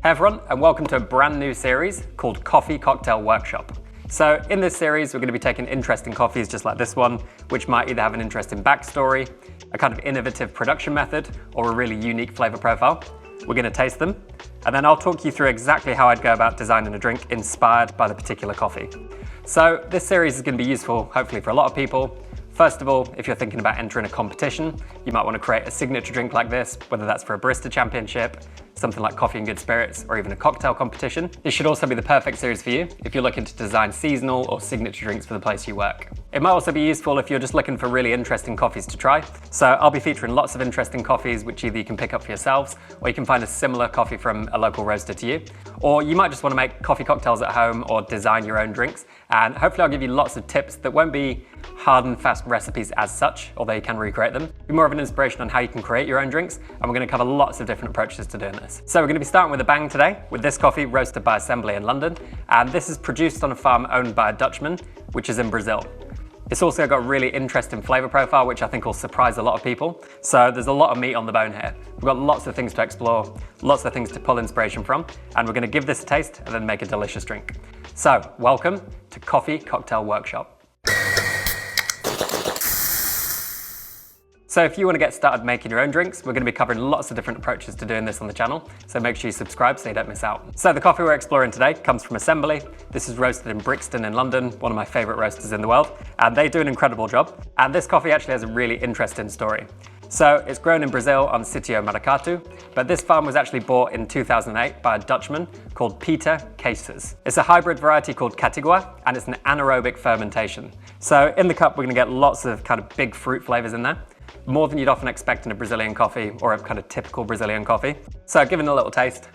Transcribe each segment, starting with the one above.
Hey everyone, and welcome to a brand new series called Coffee Cocktail Workshop. So in this series, we're going to be taking interesting coffees just like this one, which might either have an interesting backstory, a kind of innovative production method, or a really unique flavor profile. We're going to taste them, and then I'll talk you through exactly how I'd go about designing a drink inspired by the particular coffee. So this series is going to be useful, hopefully, for a lot of people. First of all, if you're thinking about entering a competition, you might want to create a signature drink like this, whether that's for a barista championship, something like Coffee and Good Spirits, or even a cocktail competition. This should also be the perfect series for you if you're looking to design seasonal or signature drinks for the place you work. It might also be useful if you're just looking for really interesting coffees to try. So I'll be featuring lots of interesting coffees, which either you can pick up for yourselves, or you can find a similar coffee from a local roaster to you. Or you might just want to make coffee cocktails at home or design your own drinks. And hopefully I'll give you lots of tips that won't be hard and fast recipes as such, although you can recreate them. Be more of an inspiration on how you can create your own drinks, and we're going to cover lots of different approaches to doing this. So we're going to be starting with a bang today with this coffee roasted by Assembly in London, and this is produced on a farm owned by a Dutchman, which is in Brazil. It's also got a really interesting flavor profile, which I think will surprise a lot of people. So there's a lot of meat on the bone here. We've got lots of things to explore, lots of things to pull inspiration from, and we're going to give this a taste and then make a delicious drink. So welcome to Coffee Cocktail Workshop. So if you want to get started making your own drinks, we're going to be covering lots of different approaches to doing this on the channel, so make sure you subscribe so you don't miss out. So the coffee we're exploring today comes from Assembly. This is roasted in Brixton in London, one of my favourite roasters in the world, and they do an incredible job. And this coffee actually has a really interesting story. So it's grown in Brazil on Sítio Maracatu, but this farm was actually bought in 2008 by a Dutchman called Pieter Keijsers. It's a hybrid variety called Catigua, and it's an anaerobic fermentation. So in the cup, we're going to get lots of kind of big fruit flavours in there, more than you'd often expect in a Brazilian coffee or a kind of typical Brazilian coffee. So give it a little taste.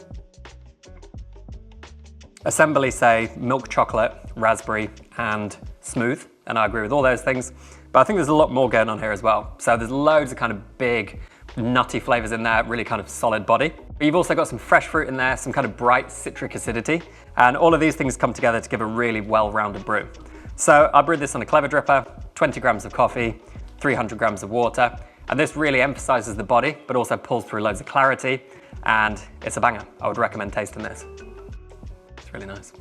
Assembly say milk chocolate, raspberry, and smooth, and I agree with all those things. But I think there's a lot more going on here as well. So there's loads of kind of big, nutty flavors in there, really kind of solid body. But you've also got some fresh fruit in there, some kind of bright citric acidity, and all of these things come together to give a really well-rounded brew. So I brewed this on a clever dripper, 20 grams of coffee, 300 grams of water, and this really emphasizes the body, but also pulls through loads of clarity, and it's a banger. I would recommend tasting this. It's really nice.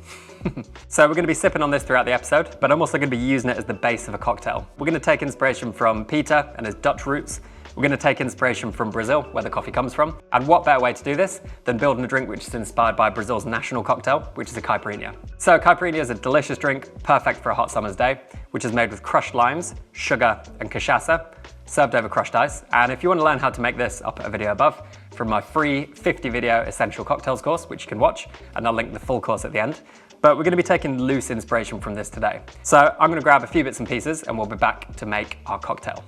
So we're going to be sipping on this throughout the episode, but I'm also going to be using it as the base of a cocktail. We're going to take inspiration from Pieter and his Dutch roots. We're going to take inspiration from Brazil, where the coffee comes from. And what better way to do this than building a drink which is inspired by Brazil's national cocktail, which is a caipirinha. So caipirinha is a delicious drink, perfect for a hot summer's day, which is made with crushed limes, sugar, and cachaça, served over crushed ice. And if you want to learn how to make this, I'll put a video above from my free 50 video essential cocktails course, which you can watch, and I'll link the full course at the end. But we're going to be taking loose inspiration from this today. So I'm going to grab a few bits and pieces, and we'll be back to make our cocktail.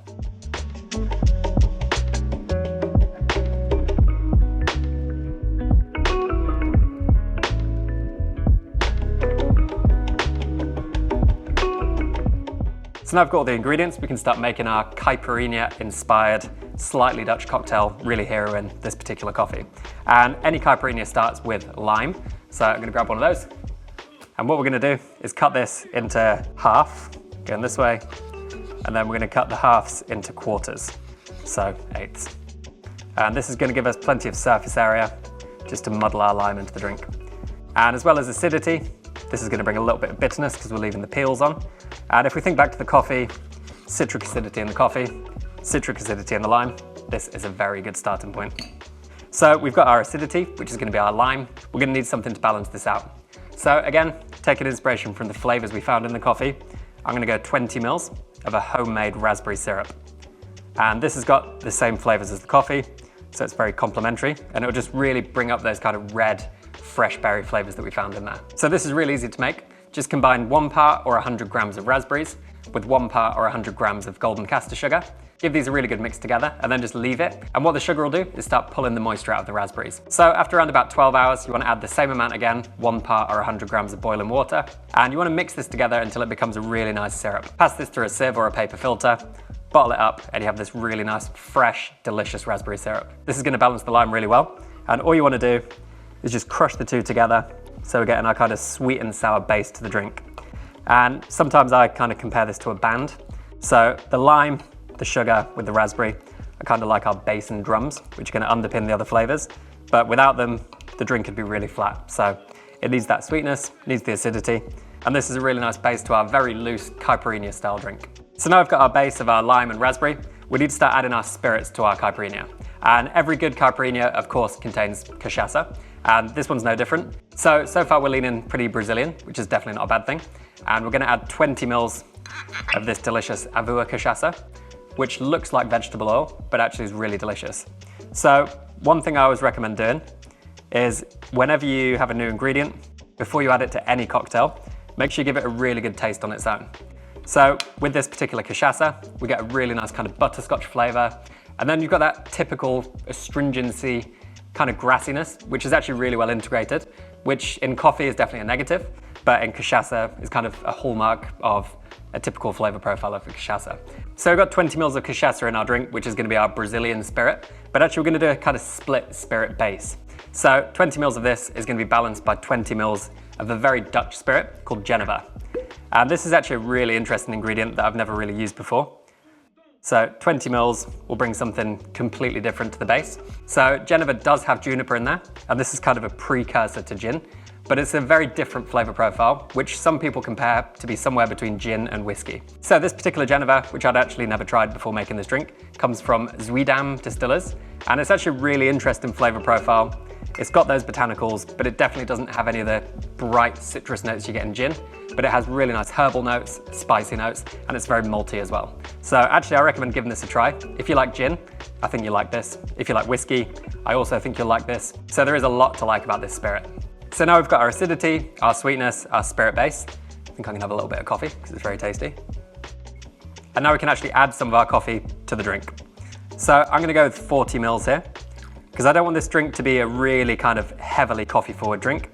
So now I've got all the ingredients, we can start making our caipirinha inspired, slightly Dutch cocktail, really heroing this particular coffee. And any caipirinha starts with lime. So I'm gonna grab one of those. And what we're gonna do is cut this into half, going this way, and then we're gonna cut the halves into quarters, so eighths. And this is gonna give us plenty of surface area just to muddle our lime into the drink. And as well as acidity, this is going to bring a little bit of bitterness because we're leaving the peels on. And if we think back to the coffee, citric acidity in the coffee, citric acidity in the lime, this is a very good starting point. So we've got our acidity, which is going to be our lime. We're going to need something to balance this out. So again, taking inspiration from the flavors we found in the coffee, I'm going to go 20 mils of a homemade raspberry syrup. And this has got the same flavors as the coffee, so it's very complementary, and it'll just really bring up those kind of red, fresh berry flavors that we found in there. So this is really easy to make. Just combine 1 part or 100 grams of raspberries with 1 part or 100 grams of golden castor sugar. Give these a really good mix together and then just leave it. And what the sugar will do is start pulling the moisture out of the raspberries. So after around about 12 hours, you want to add the same amount again, 1 part or 100 grams of boiling water. And you want to mix this together until it becomes a really nice syrup. Pass this through a sieve or a paper filter, bottle it up, and you have this really nice, fresh, delicious raspberry syrup. This is going to balance the lime really well. And all you want to do is just crush the two together, so we're getting our kind of sweet and sour base to the drink. And sometimes I kind of compare this to a band. So the lime, the sugar with the raspberry are kind of like our bass and drums, which are going to underpin the other flavors. But without them, the drink would be really flat. So it needs that sweetness, needs the acidity, and this is a really nice base to our very loose caipirinha style drink. So now we've got our base of our lime and raspberry, we need to start adding our spirits to our caipirinha. And every good caipirinha, of course, contains cachaça, and this one's no different. So far we're leaning pretty Brazilian, which is definitely not a bad thing. And we're gonna add 20 mils of this delicious avua cachaça, which looks like vegetable oil, but actually is really delicious. So one thing I always recommend doing is whenever you have a new ingredient, before you add it to any cocktail, make sure you give it a really good taste on its own. So with this particular cachaça, we get a really nice kind of butterscotch flavor. And then you've got that typical astringency, kind of grassiness, which is actually really well integrated, which in coffee is definitely a negative, but in cachaça is kind of a hallmark of a typical flavor profile of a cachaça. So we've got 20 mils of cachaça in our drink, which is gonna be our Brazilian spirit, but actually we're gonna do a kind of split spirit base. So 20 mils of this is gonna be balanced by 20 mils of a very Dutch spirit called Geneva. And this is actually a really interesting ingredient that I've never really used before. So 20 mils will bring something completely different to the base. So Geneva does have juniper in there, and this is kind of a precursor to gin, but it's a very different flavor profile, which some people compare to be somewhere between gin and whiskey. So this particular Geneva, which I'd actually never tried before making this drink, comes from Zuidam distillers, and it's actually a really interesting flavor profile. It's got those botanicals, but it definitely doesn't have any of the bright citrus notes you get in gin, but it has really nice herbal notes, spicy notes, and it's very malty as well. So actually I recommend giving this a try. If you like gin, I think you'll like this. If you like whiskey, I also think you'll like this. So there is a lot to like about this spirit. So now we've got our acidity, our sweetness, our spirit base. I think I can have a little bit of coffee because it's very tasty. And now we can actually add some of our coffee to the drink. So I'm gonna go with 40 mils here, because I don't want this drink to be a really kind of heavily coffee forward drink.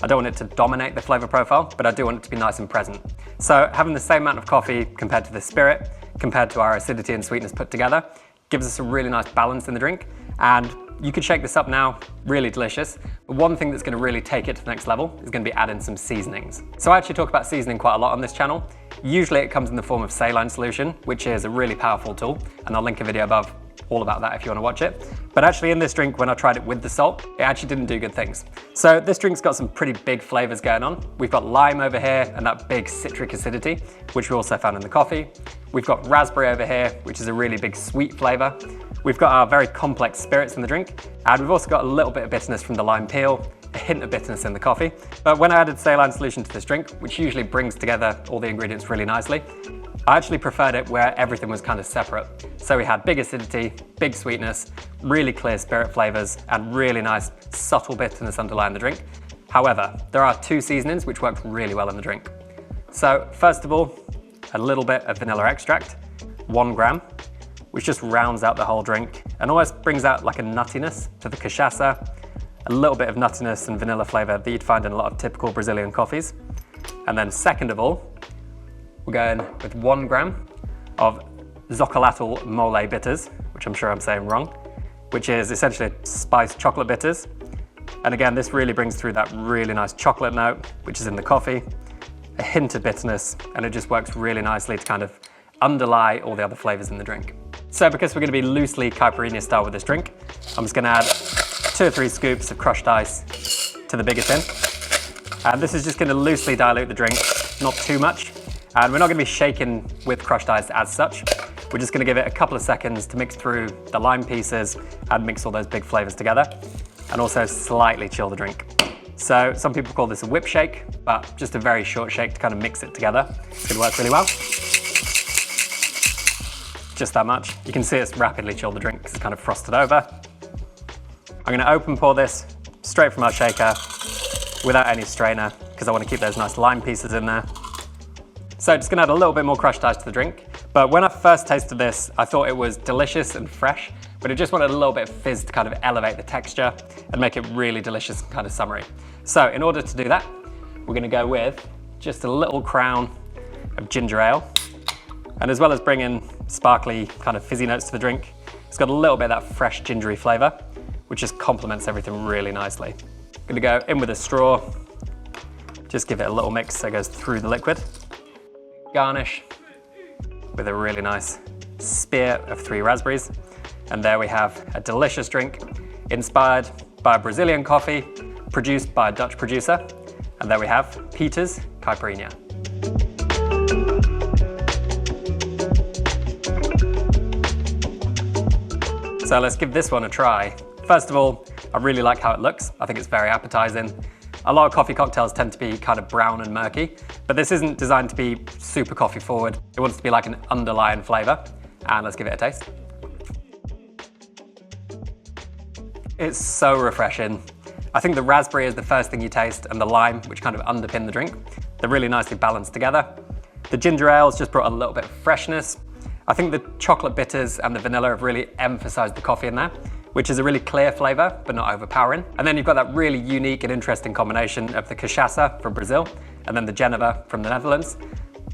I don't want it to dominate the flavor profile, but I do want it to be nice and present. So having the same amount of coffee compared to the spirit, compared to our acidity and sweetness put together, gives us a really nice balance in the drink. And you could shake this up now, really delicious. But one thing that's gonna really take it to the next level is gonna be adding some seasonings. So I actually talk about seasoning quite a lot on this channel. Usually it comes in the form of saline solution, which is a really powerful tool. And I'll link a video above all about that if you want to watch it. But actually in this drink, when I tried it with the salt, it actually didn't do good things. So this drink's got some pretty big flavors going on. We've got lime over here and that big citric acidity, which we also found in the coffee. We've got raspberry over here, which is a really big sweet flavor. We've got our very complex spirits in the drink, and we've also got a little bit of bitterness from the lime peel, a hint of bitterness in the coffee. But when I added saline solution to this drink, which usually brings together all the ingredients really nicely, I actually preferred it where everything was kind of separate. So we had big acidity, big sweetness, really clear spirit flavors, and really nice subtle bitterness underlying the drink. However, there are two seasonings which work really well in the drink. So first of all, a little bit of vanilla extract, 1 gram, which just rounds out the whole drink and almost brings out like a nuttiness to the cachaça, a little bit of nuttiness and vanilla flavor that you'd find in a lot of typical Brazilian coffees. And then second of all, we're going with 1 gram of Chocolate Mole bitters, which I'm sure I'm saying wrong, which is essentially spiced chocolate bitters. And again, this really brings through that really nice chocolate note, which is in the coffee, a hint of bitterness, and it just works really nicely to kind of underlie all the other flavors in the drink. So because we're gonna be loosely caipirinha style with this drink, I'm just gonna add 2 or 3 scoops of crushed ice to the bigger tin. And this is just gonna loosely dilute the drink, not too much. And we're not gonna be shaking with crushed ice as such. We're just gonna give it a couple of seconds to mix through the lime pieces and mix all those big flavors together, and also slightly chill the drink. So some people call this a whip shake, but just a very short shake to kind of mix it together. It's gonna work really well. Just that much. You can see it's rapidly chilled the drink because it's kind of frosted over. I'm gonna open pour this straight from our shaker without any strainer because I want to keep those nice lime pieces in there. So just gonna add a little bit more crushed ice to the drink. But when I first tasted this, I thought it was delicious and fresh, but it just wanted a little bit of fizz to kind of elevate the texture and make it really delicious and kind of summery. So in order to do that, we're gonna go with just a little crown of ginger ale. And as well as bringing sparkly kind of fizzy notes to the drink, it's got a little bit of that fresh gingery flavor, which just complements everything really nicely. I'm gonna go in with a straw, just give it a little mix so it goes through the liquid. Garnish with a really nice spear of 3 raspberries. And there we have a delicious drink inspired by Brazilian coffee produced by a Dutch producer. And there we have Pieter's Caipirinha. So let's give this one a try. First of all, I really like how it looks. I think it's very appetizing. A lot of coffee cocktails tend to be kind of brown and murky, but this isn't designed to be super coffee forward. It wants to be like an underlying flavor. And let's give it a taste. It's so refreshing. I think the raspberry is the first thing you taste, and the lime, which kind of underpin the drink. They're really nicely balanced together. The ginger ale's just brought a little bit of freshness. I think the chocolate bitters and the vanilla have really emphasized the coffee in there, which is a really clear flavor, but not overpowering. And then you've got that really unique and interesting combination of the cachaça from Brazil, and then the Geneva from the Netherlands.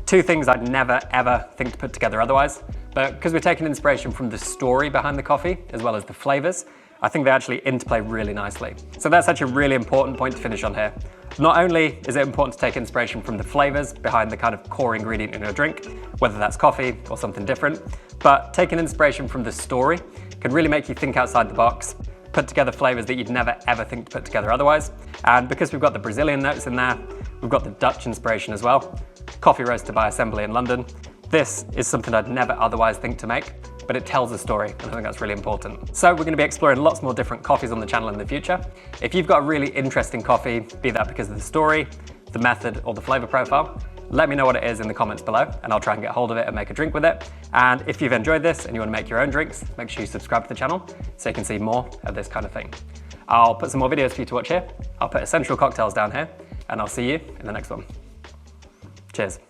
Two things I'd never, ever think to put together otherwise. But because we're taking inspiration from the story behind the coffee, as well as the flavors, I think they actually interplay really nicely. So that's actually a really important point to finish on here. Not only is it important to take inspiration from the flavors behind the kind of core ingredient in your drink, whether that's coffee or something different, but taking inspiration from the story can really make you think outside the box, put together flavors that you'd never ever think to put together otherwise. And because we've got the Brazilian notes in there, we've got the Dutch inspiration as well. Coffee roasted by Assembly in London. This is something I'd never otherwise think to make, but it tells a story, and I think that's really important. So we're gonna be exploring lots more different coffees on the channel in the future. If you've got a really interesting coffee, be that because of the story, the method, or the flavor profile, let me know what it is in the comments below, and I'll try and get hold of it and make a drink with it. And if you've enjoyed this and you wanna make your own drinks, make sure you subscribe to the channel so you can see more of this kind of thing. I'll put some more videos for you to watch here. I'll put essential cocktails down here, and I'll see you in the next one. Cheers.